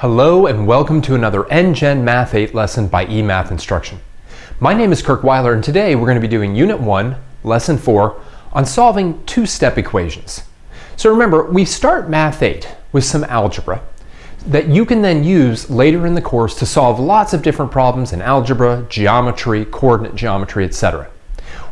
Hello and welcome to another NGen Math 8 lesson by eMathInstruction. My name is Kirk Weiler and today we're going to be doing Unit 1, Lesson 4 on solving two-step equations. So remember, we start Math 8 with some algebra that you can then use later in the course to solve lots of different problems in algebra, geometry, coordinate geometry, etc.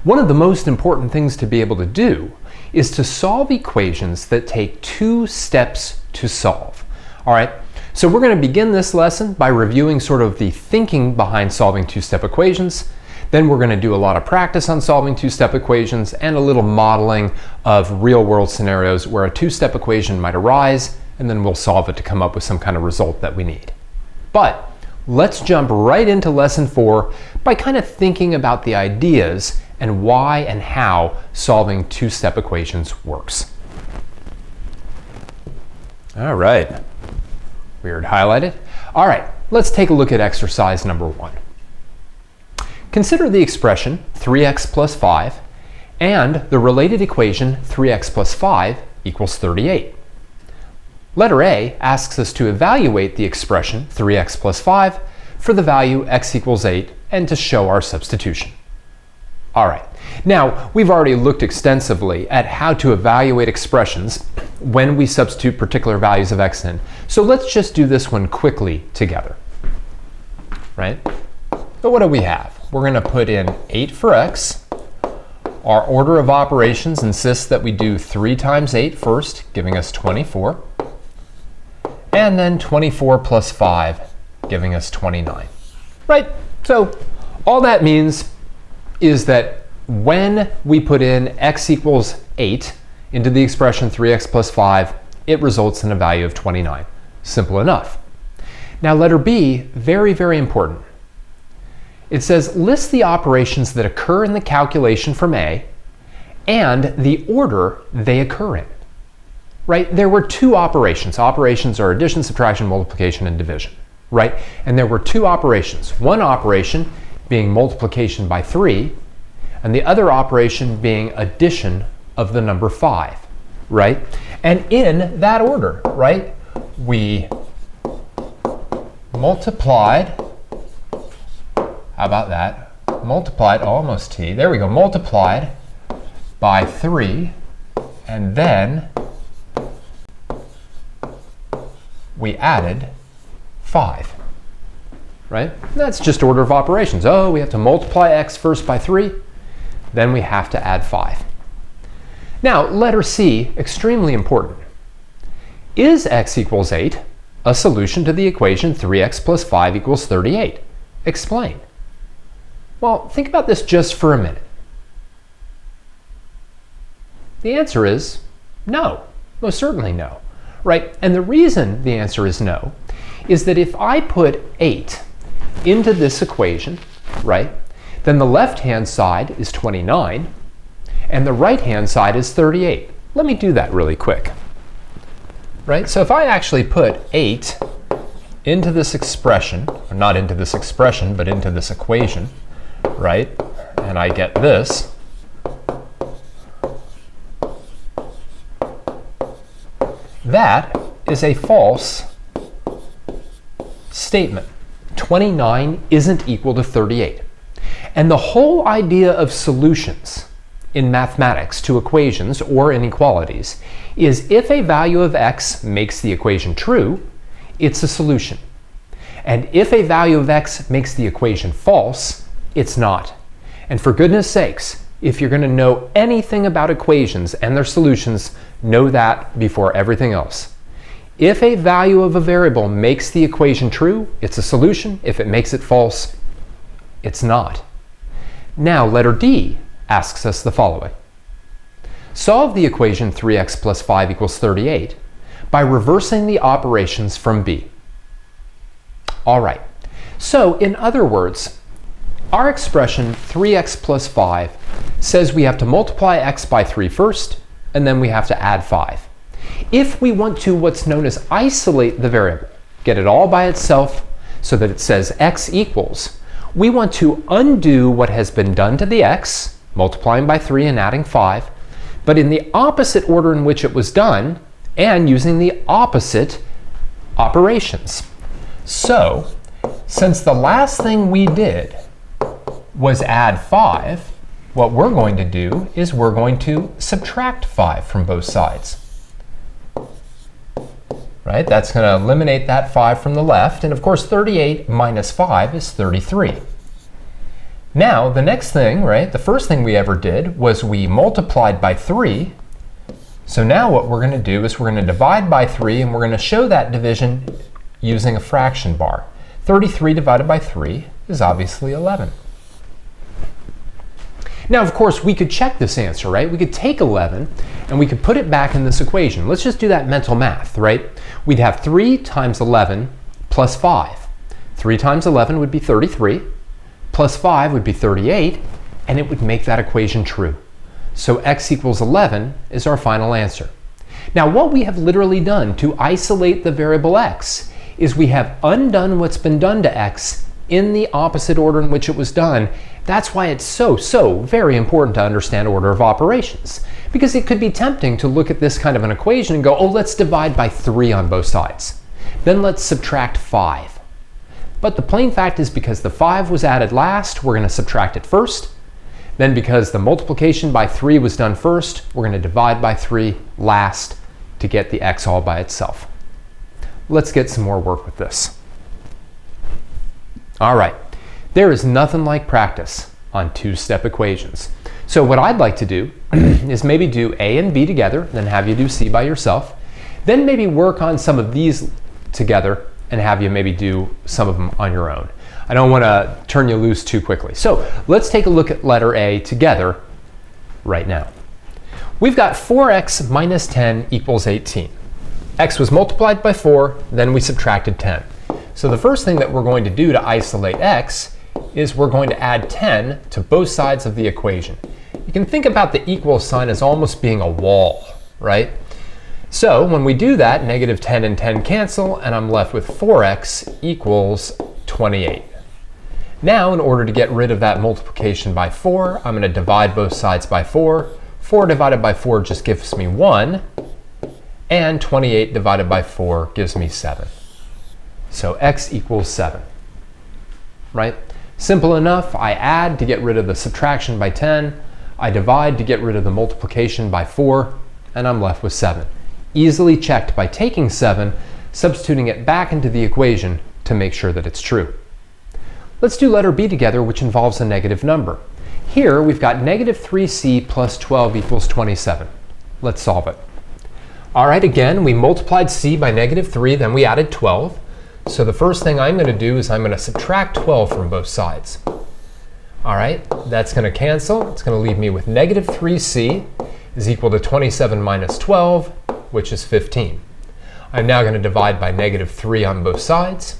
One of the most important things to be able to do is to solve equations that take 2 steps to solve. All right. So we're going to begin this lesson by reviewing sort of the thinking behind solving two-step equations. Then we're going to do a lot of practice on solving two-step equations and a little modeling of real-world scenarios where a two-step equation might arise, and then we'll solve it to come up with some kind of result that we need. But let's jump right into Lesson 4 by kind of thinking about the ideas and why and how solving two-step equations works. All right. Weird highlighted. All right, let's take a look at exercise number 1. Consider the expression 3x plus 5 and the related equation 3x plus 5 equals 38. Letter A asks us to evaluate the expression 3x plus 5 for the value x equals 8 and to show our substitution. All right, now we've already looked extensively at how to evaluate expressions when we substitute particular values of x in. So let's just do this one quickly together, right? So what do we have? We're going to put in 8 for x. Our order of operations insists that we do 3 times 8 first, giving us 24. And then 24 plus 5, giving us 29. Right? So all that means is that when we put in x equals 8 into the expression 3x plus 5, it results in a value of 29. Simple enough. Now letter B, very, very important. It says list the operations that occur in the calculation from A and the order they occur in. Right? There were 2 operations. Operations are addition, subtraction, multiplication, and division. Right? And there were 2 operations. One operation being multiplication by 3, and the other operation being addition of the number 5, right? And in that order, right, we multiplied, how about that? Multiplied, almost t, there we go, multiplied by 3, and then we added 5. Right? That's just order of operations. Oh, we have to multiply x first by 3, then we have to add 5. Now, letter C, extremely important. Is x equals 8 a solution to the equation 3x plus 5 equals 38? Explain. Well, think about this just for a minute. The answer is no. Most certainly no. Right? And the reason the answer is no is that if I put 8 into this equation, right, then the left-hand side is 29 and the right-hand side is 38. Let me do that really quick. Right? So if I actually put 8 into this expression, or not into this expression, but into this equation, right, and I get this, that is a false statement. 29 isn't equal to 38. And the whole idea of solutions in mathematics to equations or inequalities is if a value of x makes the equation true, it's a solution. And if a value of x makes the equation false, it's not. And for goodness sakes, if you're going to know anything about equations and their solutions, know that before everything else. If a value of a variable makes the equation true, it's a solution. If it makes it false, it's not. Now, letter D asks us the following. Solve the equation 3x plus 5 equals 38 by reversing the operations from B. All right. So, in other words, our expression 3x plus 5 says we have to multiply x by 3 first, and then we have to add 5. If we want to what's known as isolate the variable, get it all by itself so that it says x equals, we want to undo what has been done to the x, multiplying by 3 and adding 5, but in the opposite order in which it was done and using the opposite operations. So, since the last thing we did was add 5, what we're going to do is we're going to subtract 5 from both sides. Right? That's going to eliminate that 5 from the left. And of course, 38 minus 5 is 33. Now, the next thing, right, the first thing we ever did was we multiplied by 3. So now what we're going to do is we're going to divide by 3, and we're going to show that division using a fraction bar. 33 divided by 3 is obviously 11. Now, of course, we could check this answer, right? We could take 11 and we could put it back in this equation. Let's just do that mental math, right? We'd have 3 times 11 plus 5. 3 times 11 would be 33, plus 5 would be 38, and it would make that equation true. So x equals 11 is our final answer. Now, what we have literally done to isolate the variable x is we have undone what's been done to x in the opposite order in which it was done. That's why it's so very important to understand order of operations. Because it could be tempting to look at this kind of an equation and go, oh, let's divide by 3 on both sides. Then let's subtract 5. But the plain fact is because the 5 was added last, we're going to subtract it first. Then because the multiplication by 3 was done first, we're going to divide by 3 last to get the x all by itself. Let's get some more work with this. All right, there is nothing like practice on two-step equations. So what I'd like to do is maybe do A and B together, then have you do C by yourself. Then maybe work on some of these together and have you maybe do some of them on your own. I don't want to turn you loose too quickly. So let's take a look at letter A together right now. We've got 4x minus 10 equals 18. X was multiplied by 4, then we subtracted 10. So the first thing that we're going to do to isolate x is we're going to add 10 to both sides of the equation. You can think about the equal sign as almost being a wall, right? So when we do that, negative 10 and 10 cancel, and I'm left with 4x equals 28. Now, in order to get rid of that multiplication by 4, I'm going to divide both sides by 4. 4 divided by 4 just gives me 1, and 28 divided by 4 gives me 7. So x equals 7, right? Simple enough. I add to get rid of the subtraction by 10. I divide to get rid of the multiplication by 4, and I'm left with 7. Easily checked by taking 7, substituting it back into the equation to make sure that it's true. Let's do letter B together, which involves a negative number. Here we've got negative 3c plus 12 equals 27. Let's solve it. All right, again, we multiplied c by negative 3, then we added 12. So the first thing I'm going to do is I'm going to subtract 12 from both sides. All right, that's going to cancel. It's going to leave me with negative 3c is equal to 27 minus 12, which is 15. I'm now going to divide by negative 3 on both sides.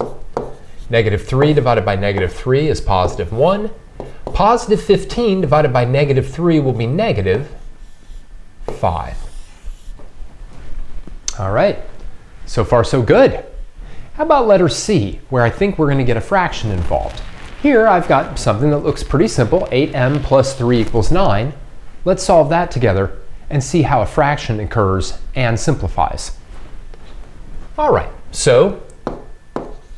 Negative 3 divided by negative 3 is positive 1. Positive 15 divided by negative 3 will be negative 5. All right, so far so good. How about letter C, where I think we're going to get a fraction involved? Here I've got something that looks pretty simple, 8m plus 3 equals 9. Let's solve that together and see how a fraction occurs and simplifies. All right, so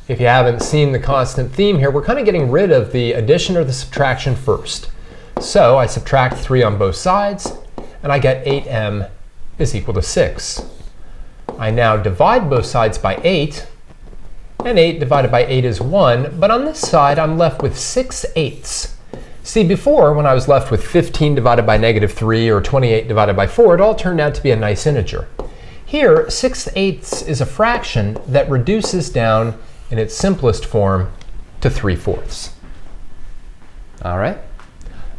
if you haven't seen the constant theme here, we're kind of getting rid of the addition or the subtraction first. So I subtract 3 on both sides, and I get 8m is equal to 6. I now divide both sides by 8, and 8 divided by 8 is 1, but on this side I'm left with 6/8. See, before, when I was left with 15 divided by negative 3 or 28 divided by 4, it all turned out to be a nice integer. Here, 6/8 is a fraction that reduces down in its simplest form to 3/4. All right?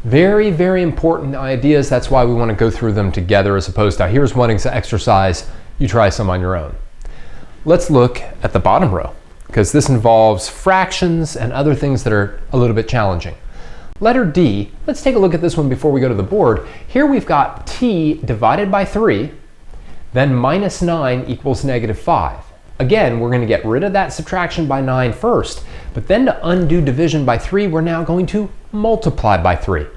Very, very important ideas. That's why we want to go through them together as opposed to here's one exercise, you try some on your own. Let's look at the bottom row, because this involves fractions and other things that are a little bit challenging. Letter D, let's take a look at this one before we go to the board. Here we've got t divided by 3, then minus 9 equals negative 5. Again, we're going to get rid of that subtraction by 9 first, but then to undo division by 3, we're now going to multiply by 3.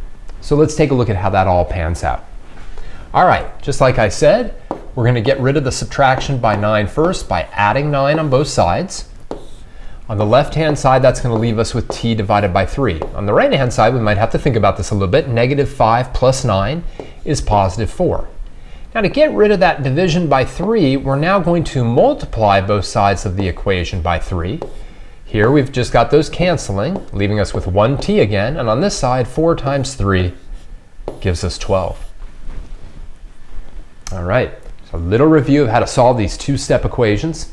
So let's take a look at how that all pans out. All right, just like I said, we're going to get rid of the subtraction by 9 first by adding 9 on both sides. On the left-hand side, that's going to leave us with t divided by 3. On the right-hand side, we might have to think about this a little bit. Negative 5 plus 9 is positive 4. Now to get rid of that division by 3, we're now going to multiply both sides of the equation by 3. Here we've just got those canceling, leaving us with 1t again. And on this side, 4 times 3 gives us 12. All right, so a little review of how to solve these two-step equations.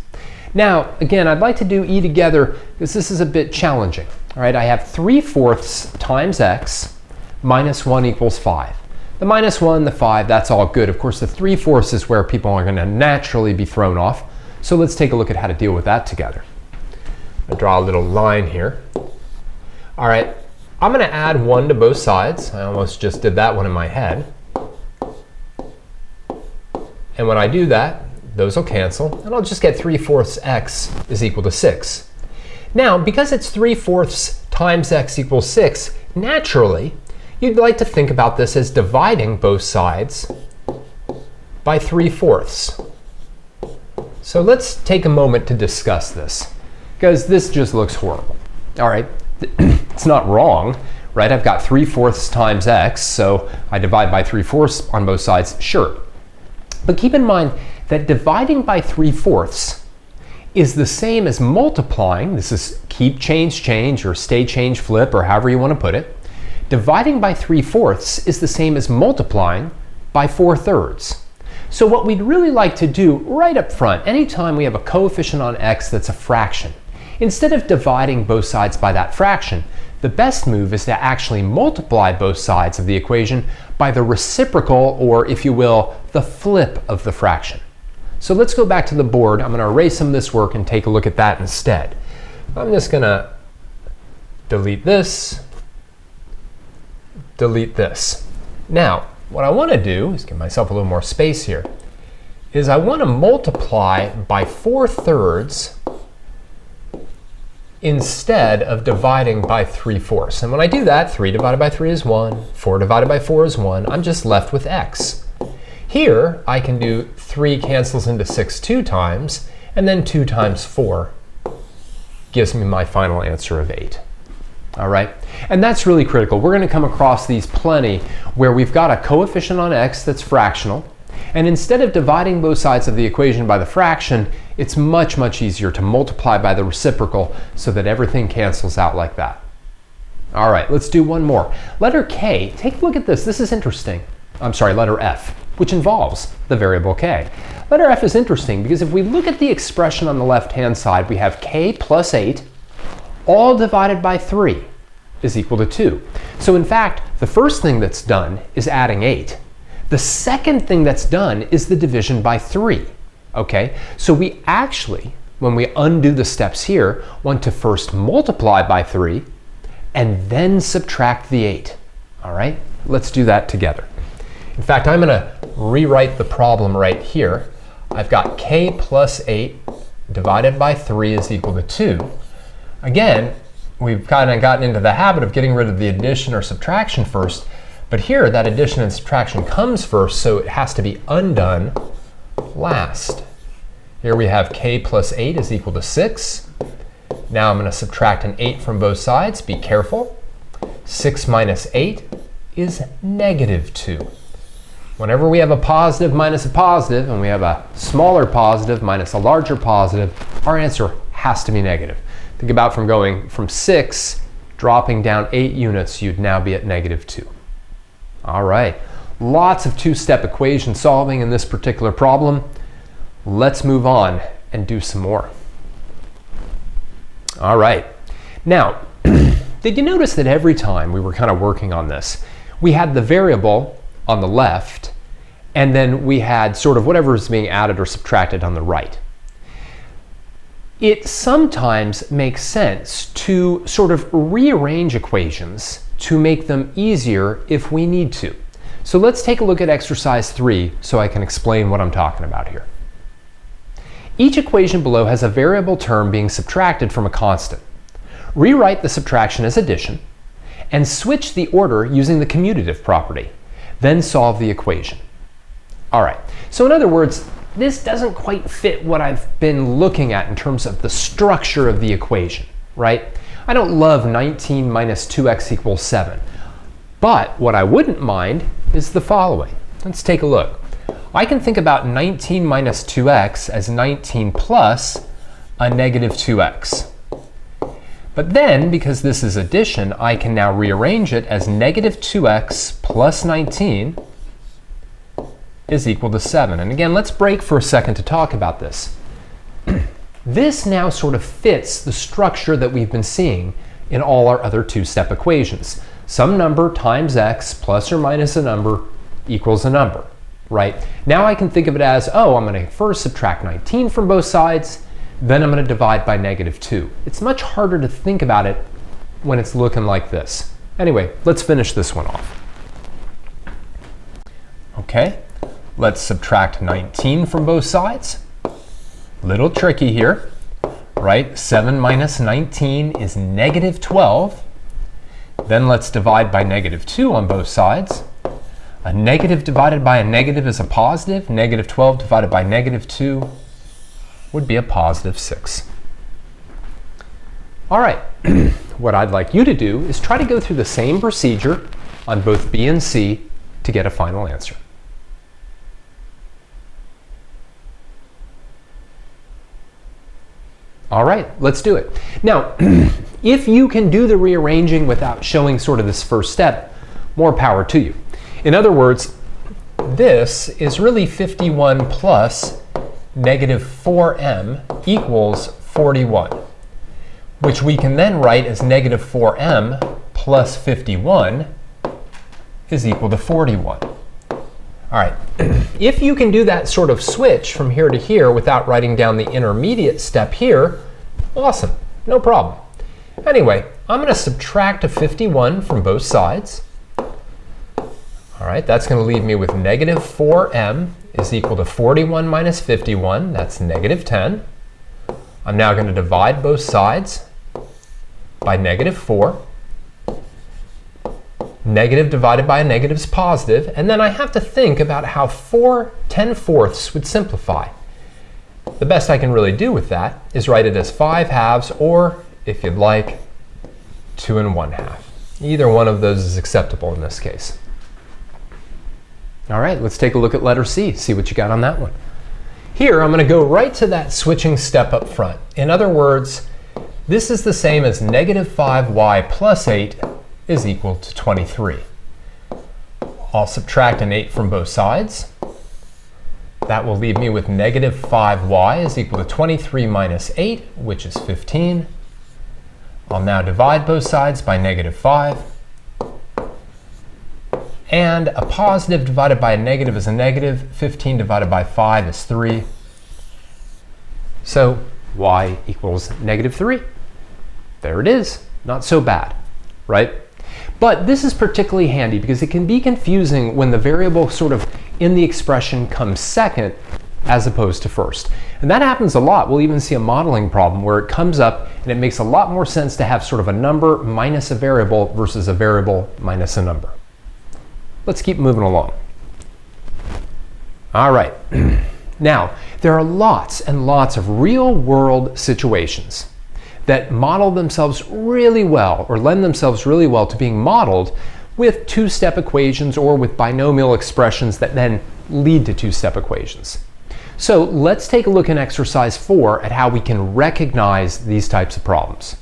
Now, again, I'd like to do e together because this is a bit challenging. All right, I have 3/4 times x minus 1 equals 5. The minus 1, the 5, that's all good. Of course, the 3/4 is where people are going to naturally be thrown off. So let's take a look at how to deal with that together. I'll draw a little line here. All right, I'm going to add 1 to both sides. I almost just did that one in my head. And when I do that, those will cancel, and I'll just get 3/4 x is equal to 6. Now, because it's 3/4 times x equals 6, naturally, you'd like to think about this as dividing both sides by 3/4. So let's take a moment to discuss this, because this just looks horrible. All right, it's not wrong, right? I've got 3/4 times x, so I divide by 3/4 on both sides, sure. But keep in mind that dividing by 3/4 is the same as multiplying. This is keep, change, or stay, change, flip, or however you want to put it. Dividing by 3/4 is the same as multiplying by 4/3. So what we'd really like to do right up front, anytime we have a coefficient on x that's a fraction, instead of dividing both sides by that fraction, the best move is to actually multiply both sides of the equation by the reciprocal, or if you will, the flip of the fraction. So let's go back to the board. I'm going to erase some of this work and take a look at that instead. I'm just going to delete this, delete this. Now, what I want to do is give myself a little more space here, is I want to multiply by 4/3 instead of dividing by 3/4. And when I do that, 3 divided by 3 is 1, 4 divided by 4 is 1. I'm just left with x. Here, I can do 3 cancels into 6 2 times, and then 2 times 4 gives me my final answer of 8. All right, and that's really critical. We're going to come across these plenty where we've got a coefficient on x that's fractional, and instead of dividing both sides of the equation by the fraction, it's much, much easier to multiply by the reciprocal so that everything cancels out like that. All right, let's do one more. Letter k, take a look at this. This is interesting. I'm sorry, letter f, which involves the variable k. Letter f is interesting because if we look at the expression on the left-hand side, we have k plus 8, all divided by 3 is equal to 2. So in fact, the first thing that's done is adding 8. The second thing that's done is the division by 3. Okay, so we actually, when we undo the steps here, want to first multiply by 3 and then subtract the 8. All right, let's do that together. In fact, I'm going to rewrite the problem right here. I've got k plus 8 divided by 3 is equal to 2. Again, we've kind of gotten into the habit of getting rid of the addition or subtraction first, but here that addition and subtraction comes first, so it has to be undone last. Here we have k plus 8 is equal to 6. Now I'm going to subtract an 8 from both sides. Be careful. 6 minus 8 is negative 2. Whenever we have a positive minus a positive, and we have a smaller positive minus a larger positive, our answer has to be negative. Think about from going from 6, dropping down 8 units, you'd now be at negative 2. All right, lots of two-step equation solving in this particular problem. Let's move on and do some more. All right, now, did you notice that every time we were kind of working on this, we had the variable on the left, and then we had sort of whatever is being added or subtracted on the right. It sometimes makes sense to sort of rearrange equations to make them easier if we need to. So let's take a look at exercise 3 so I can explain what I'm talking about here. Each equation below has a variable term being subtracted from a constant. Rewrite the subtraction as addition and switch the order using the commutative property. Then solve the equation. All right, so in other words, this doesn't quite fit what I've been looking at in terms of the structure of the equation, right? I don't love 19 minus 2x equals 7. But what I wouldn't mind is the following. Let's take a look. I can think about 19 minus 2x as 19 plus a negative 2x. But then, because this is addition, I can now rearrange it as negative 2x plus 19 is equal to 7. And again, let's break for a second to talk about this. This now sort of fits the structure that we've been seeing in all our other two-step equations. Some number times x plus or minus a number equals a number, right? Now I can think of it as, oh, I'm going to first subtract 19 from both sides, then I'm going to divide by negative 2. It's much harder to think about it when it's looking like this. Anyway, let's finish this one off. Okay, let's subtract 19 from both sides. Little tricky here, right? 7 minus 19 is negative 12. Then let's divide by negative 2 on both sides. A negative divided by a negative is a positive. Negative 12 divided by negative 2 would be a positive 6. All right, what I'd like you to do is try to go through the same procedure on both B and C to get a final answer. All right, let's do it. Now, if you can do the rearranging without showing sort of this first step, more power to you. In other words, this is really 51 plus negative 4m equals 41, which we can then write as negative 4m plus 51 is equal to 41. All right, if you can do that sort of switch from here to here without writing down the intermediate step here, awesome, no problem. Anyway, I'm going to subtract a 51 from both sides. All right, that's going to leave me with negative 4m is equal to 41 minus 51. That's negative 10. I'm now going to divide both sides by negative 4. Negative divided by a negative is positive, and then I have to think about how 4 10/4 would simplify. The best I can really do with that is write it as 5 halves, or if you'd like, 2 1/2. Either one of those is acceptable in this case. All right, let's take a look at letter C, see what you got on that one. Here, I'm going to go right to that switching step up front. In other words, this is the same as negative 5y plus 8 is equal to 23. I'll subtract an 8 from both sides. That will leave me with negative 5y is equal to 23 minus 8, which is 15. I'll now divide both sides by negative 5. And a positive divided by a negative is a negative. 15 divided by 5 is 3. So y equals negative 3. There it is. Not so bad, right? But this is particularly handy because it can be confusing when the variable sort of in the expression comes second as opposed to first. And that happens a lot. We'll even see a modeling problem where it comes up and it makes a lot more sense to have sort of a number minus a variable versus a variable minus a number. Let's keep moving along. All right. Now, there are lots and lots of real-world situations that model themselves really well or lend themselves really well to being modeled with two-step equations or with binomial expressions that then lead to two-step equations. So let's take a look in exercise 4 at how we can recognize these types of problems.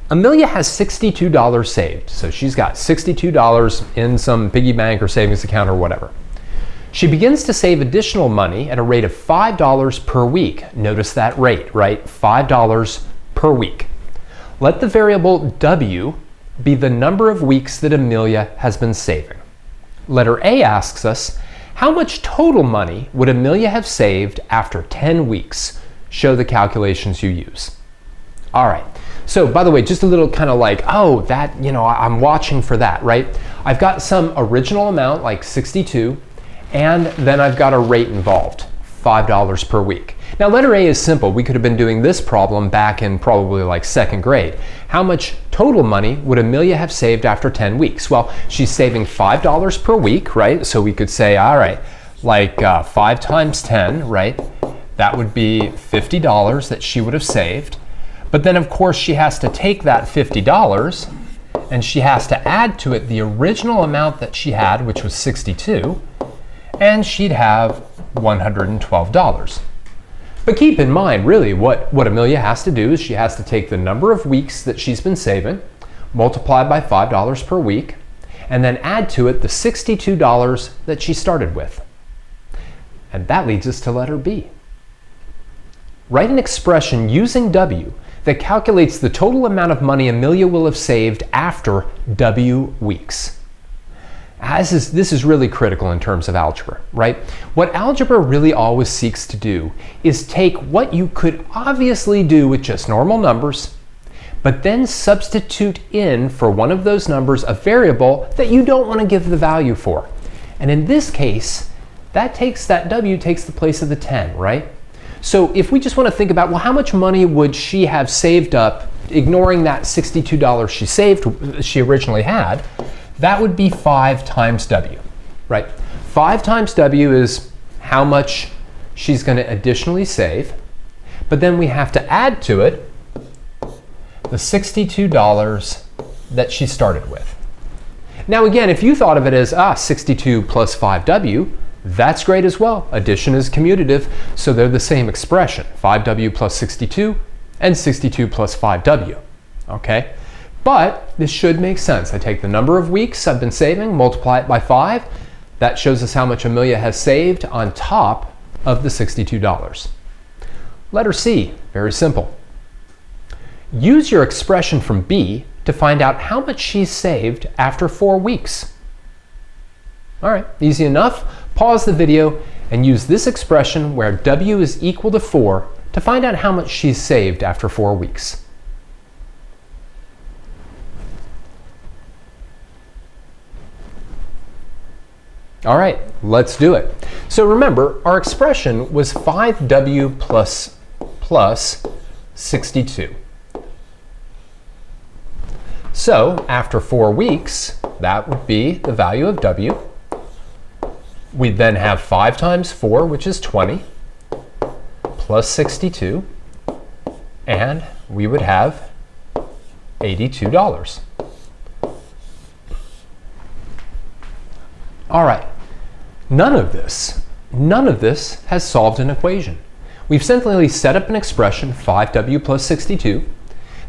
Amelia has $62 saved, so she's got $62 in some piggy bank or savings account or whatever. She begins to save additional money at a rate of $5 per week. Notice that rate, right? $5 per week. Let the variable W be the number of weeks that Amelia has been saving. Letter A asks us, how much total money would Amelia have saved after 10 weeks? Show the calculations you use. All right. So, by the way, just a little kind of like, oh, that, I'm watching for that, right? I've got some original amount, like 62, and then I've got a rate involved, $5 per week. Now, letter A is simple. We could have been doing this problem back in probably like second grade. How much total money would Amelia have saved after 10 weeks? Well, she's saving $5 per week, right? So we could say, all right, like 5 times 10, right? That would be $50 that she would have saved. But then, of course, she has to take that $50 and she has to add to it the original amount that she had, which was 62, and she'd have $112. But keep in mind, really, what Amelia has to do is she has to take the number of weeks that she's been saving, multiply by $5 per week, and then add to it the $62 that she started with. And that leads us to letter B. Write an expression using W that calculates the total amount of money Amelia will have saved after W weeks. This is really critical in terms of algebra, right? What algebra really always seeks to do is take what you could obviously do with just normal numbers, but then substitute in for one of those numbers a variable that you don't want to give the value for. And in this case, that W takes the place of the 10, right? So if we just want to think about, well, how much money would she have saved up, ignoring that $62 she originally had, that would be 5 times W, right? 5 times W is how much she's going to additionally save, but then we have to add to it the $62 that she started with. Now again, if you thought of it as 62 plus 5W, that's great as well. Addition is commutative, so they're the same expression, 5W plus 62 and 62 plus 5W, okay? But this should make sense. I take the number of weeks I've been saving, multiply it by 5. That shows us how much Amelia has saved on top of the $62. Letter C, very simple. Use your expression from B to find out how much she's saved after 4 weeks. All right, easy enough. Pause the video and use this expression where W is equal to 4 to find out how much she's saved after 4 weeks. All right, let's do it. So remember, our expression was 5W plus 62. So after 4 weeks, that would be the value of W. We'd then have 5 times 4, which is 20, plus 62, and we would have $82. All right, none of this has solved an equation. We've simply set up an expression, 5W plus 62,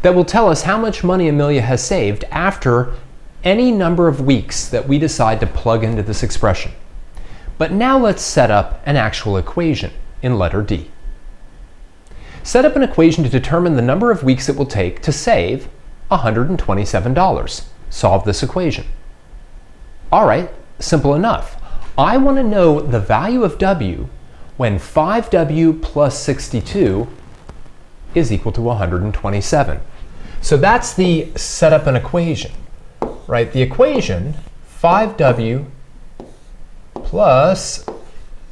that will tell us how much money Amelia has saved after any number of weeks that we decide to plug into this expression. But now let's set up an actual equation in letter D. Set up an equation to determine the number of weeks it will take to save $127. Solve this equation. All right, simple enough. I want to know the value of W when 5W plus 62 is equal to 127. So that's the set up an equation, right? The equation, 5W plus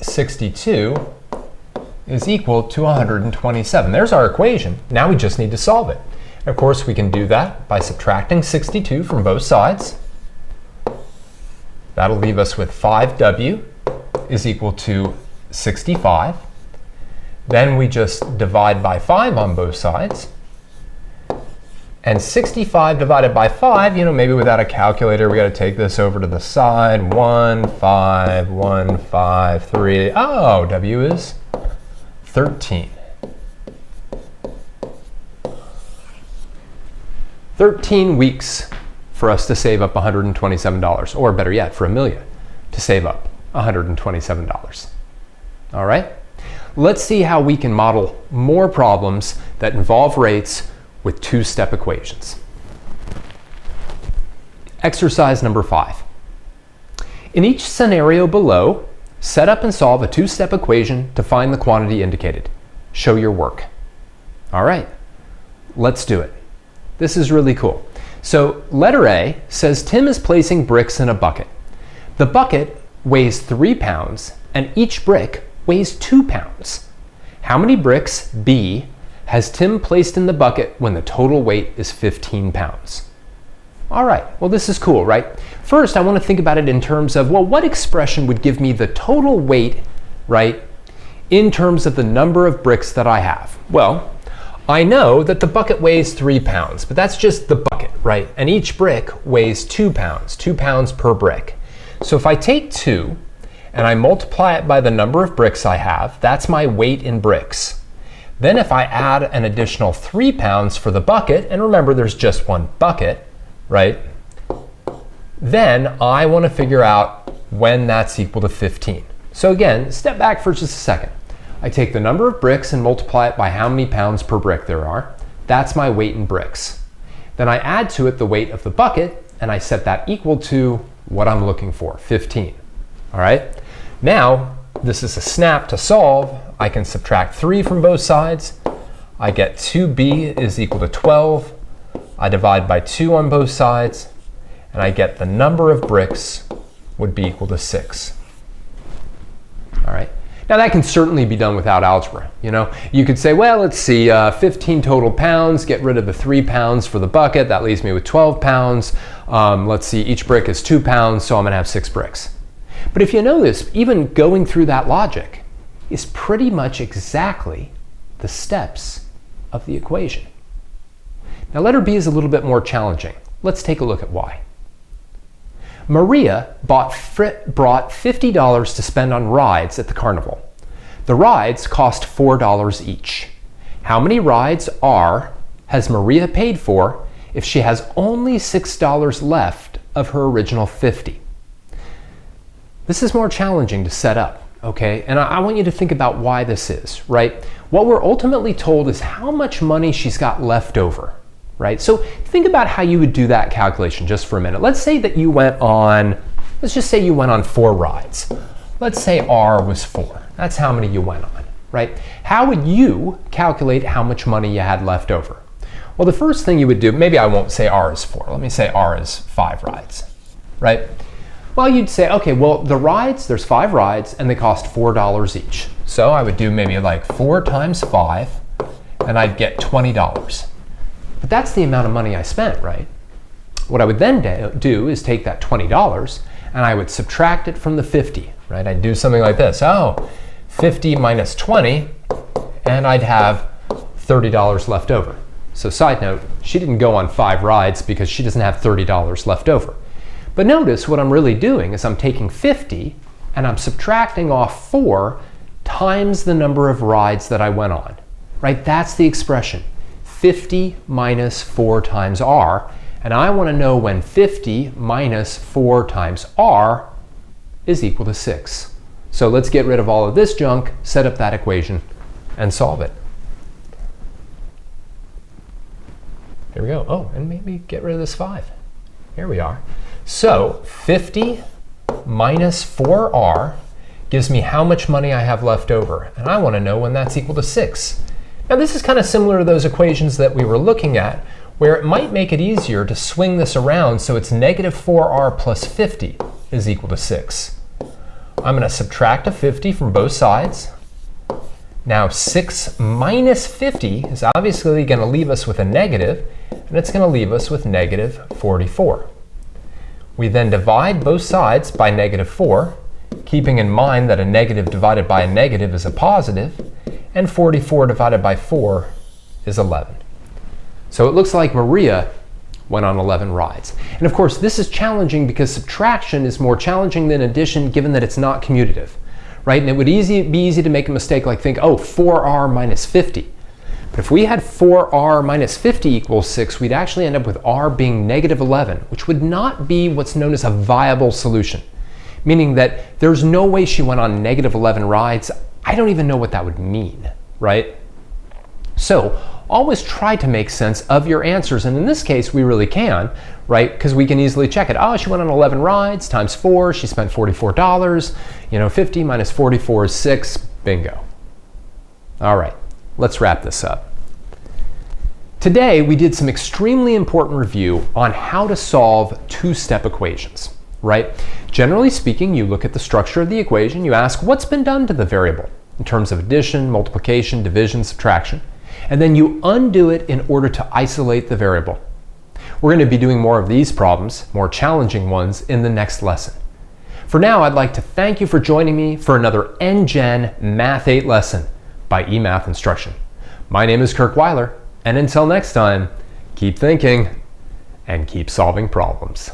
62 is equal to 127. There's our equation. Now we just need to solve it. And of course, we can do that by subtracting 62 from both sides. That'll leave us with 5W is equal to 65. Then we just divide by 5 on both sides. And 65 divided by 5, maybe without a calculator, we got to take this over to the side. 1, 5, 1, 5, 3. Oh, W is 13. 13 weeks for us to save up $127, or better yet, for Amelia to save up $127. All right? Let's see how we can model more problems that involve rates with two-step equations. Exercise number 5. In each scenario below, set up and solve a two-step equation to find the quantity indicated. Show your work. All right, let's do it. This is really cool. So letter A says Tim is placing bricks in a bucket. The bucket weighs 3 pounds and each brick weighs 2 pounds. How many bricks, B, has Tim placed in the bucket when the total weight is 15 pounds? All right, well, this is cool, right? First, I want to think about it in terms of, well, what expression would give me the total weight, right, in terms of the number of bricks that I have? Well, I know that the bucket weighs 3 pounds, but that's just the bucket, right? And each brick weighs 2 pounds, 2 pounds per brick. So if I take 2 and I multiply it by the number of bricks I have, that's my weight in bricks. Then if I add an additional 3 pounds for the bucket, and remember there's just one bucket, right? Then I want to figure out when that's equal to 15. So again, step back for just a second. I take the number of bricks and multiply it by how many pounds per brick there are. That's my weight in bricks. Then I add to it the weight of the bucket, and I set that equal to what I'm looking for, 15. All right? Now, this is a snap to solve. I can subtract 3 from both sides. I get 2b is equal to 12. I divide by 2 on both sides, and I get the number of bricks would be equal to 6. All right. Now that can certainly be done without algebra. You know, you could say, well, let's see, 15 total pounds, get rid of the 3 pounds for the bucket. That leaves me with 12 pounds. Let's see, each brick is 2 pounds, so I'm going to have 6 bricks. But if you notice, even going through that logic is pretty much exactly the steps of the equation. Now letter B is a little bit more challenging. Let's take a look at why. Maria brought $50 to spend on rides at the carnival. The rides cost $4 each. How many rides has Maria paid for if she has only $6 left of her original $50? This is more challenging to set up, okay? And I want you to think about why this is, right? What we're ultimately told is how much money she's got left over. Right? So think about how you would do that calculation just for a minute. Let's say that you went on, let's just say you went on 4 rides. Let's say R was 4. That's how many you went on, right? How would you calculate how much money you had left over? Well, the first thing you would do, maybe I won't say R is 4. Let me say R is 5 rides, right? Well, you'd say, okay, well, the rides, there's 5 rides, and they cost $4 each. So I would do maybe like 4 times 5, and I'd get $20. But that's the amount of money I spent, right? What I would then do is take that $20 and I would subtract it from the 50, right? I'd do something like this. Oh, 50 minus 20, and I'd have $30 left over. So side note, she didn't go on 5 rides because she doesn't have $30 left over. But notice what I'm really doing is I'm taking 50 and I'm subtracting off 4 times the number of rides that I went on, right? That's the expression. 50 minus 4 times R, and I want to know when 50 minus 4 times R is equal to 6. So let's get rid of all of this junk, set up that equation, and solve it. Here we go. Oh, and maybe get rid of this 5. Here we are. So 50 minus 4R gives me how much money I have left over, and I want to know when that's equal to 6. Now this is kind of similar to those equations that we were looking at, where it might make it easier to swing this around so it's negative 4R plus 50 is equal to 6. I'm going to subtract a 50 from both sides. Now 6 minus 50 is obviously going to leave us with a negative, and it's going to leave us with negative 44. We then divide both sides by negative 4, keeping in mind that a negative divided by a negative is a positive, and 44 divided by 4 is 11. So it looks like Maria went on 11 rides. And of course, this is challenging because subtraction is more challenging than addition given that it's not commutative, right? And it would be easy to make a mistake like think, oh, 4R minus 50. But if we had 4R minus 50 equals 6, we'd actually end up with R being negative 11, which would not be what's known as a viable solution, meaning that there's no way she went on negative 11 rides. I don't even know what that would mean, right? So always try to make sense of your answers. And in this case, we really can, right? Because we can easily check it. Oh, she went on 11 rides times 4. She spent $44. 50 minus 44 is 6. Bingo. All right, let's wrap this up. Today, we did some extremely important review on how to solve two-step equations, right? Generally speaking, you look at the structure of the equation, you ask what's been done to the variable in terms of addition, multiplication, division, subtraction, and then you undo it in order to isolate the variable. We're going to be doing more of these problems, more challenging ones, in the next lesson. For now, I'd like to thank you for joining me for another NGen Math 8 lesson by eMathInstruction. My name is Kirk Weiler, and until next time, keep thinking and keep solving problems.